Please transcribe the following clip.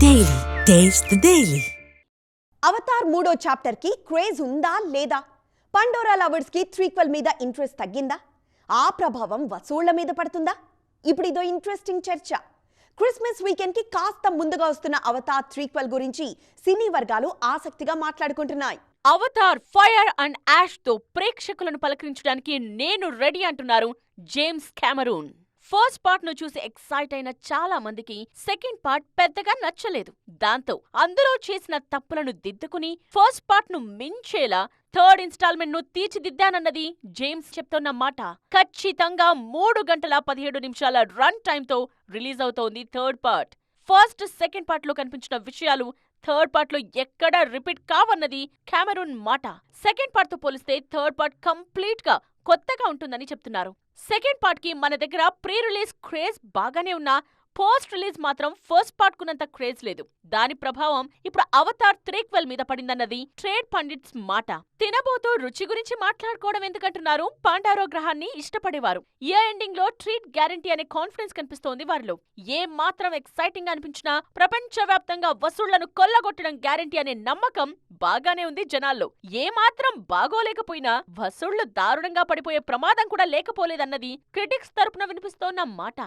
Daily. Taste the Daily. Avatar మూడో chapter కి craze ఉందా లేదా? పండోరా లవర్స్ కి త్రీక్వెల్ మీద ఇంట్రెస్ట్ తగ్గిందా? ఆ ప్రభావం వసూళ్ల మీద పడుతుందా? ఇప్పుడు ఇదో ఇంట్రెస్టింగ్ చర్చ. క్రిస్మస్ వీకెండ్ కి కాస్త ముందుగా వస్తున్న అవతార్ త్రీక్వెల్ గురించి సినీ వర్గాలు ఆసక్తిగా మాట్లాడుకుంటున్నాయి. అవతార్ ఫైర్ అండ్ యాష్ తో ప్రేక్షకులను పలకరించడానికి నేను రెడీ అంటున్నారు జేమ్స్ కెమెరూన్. ఫస్ట్ పార్ట్ ను చూసి ఎక్సైట్ అయిన చాలా మందికి సెకండ్ పార్ట్ పెద్దగా నచ్చలేదు. దాంతో అందులో చేసిన తప్పులను దిద్దుకుని ఫస్ట్ పార్ట్ ను మించేలా థర్డ్ ఇన్స్టాల్మెంట్ ను తీర్చిదిద్దానన్నది జేమ్స్ చెప్తున్న మాట. ఖచ్చితంగా 3 గంటల 17 నిమిషాల రన్ టైంతో రిలీజ్ అవుతోంది third part. First second part లో కనిపించిన విషయాలు థర్డ్ పార్ట్ లో ఎక్కడా రిపీట్ కావన్నది కెమెరూన్ మాట. సెకండ్ పార్ట్ తో పోలిస్తే థర్డ్ పార్ట్ కంప్లీట్ గా కొత్తగా ఉంటుందని చెప్తున్నారు. సెకండ్ పార్ట్ కి మన దగ్గర ప్రీ రిలీజ్ క్రేజ్ బాగానే ఉన్నా పోస్ట్ రిలీజ్ మాత్రం ఫస్ట్ పార్ట్ కున్నంత క్రేజ్ లేదు. దాని ప్రభావం ఇప్పుడు అవతార్ త్రీక్వెల్ మీద పడిందన్నది ట్రేడ్ పండిట్స్ మాట. తినబోతూ రుచి గురించి మాట్లాడుకోవడం ఎందుకంటున్నారు పాండారో గ్రహాన్ని ఇష్టపడేవారు. ఇయర్ ఎండింగ్ లో ట్రీట్ గ్యారంటీ అనే కాన్ఫిడెన్స్ కనిపిస్తోంది వారిలో. ఏ మాత్రం ఎక్సైటింగ్ అనిపించినా ప్రపంచవ్యాప్తంగా వసూళ్లను కొల్లగొట్టడం గ్యారంటీ అనే నమ్మకం బాగానే ఉంది జనాల్లో. ఏ మాత్రం బాగోలేకపోయినా వసూళ్లు దారుణంగా పడిపోయే ప్రమాదం కూడా లేకపోలేదన్నది క్రిటిక్స్ తరపున వినిపిస్తోన్న మాట.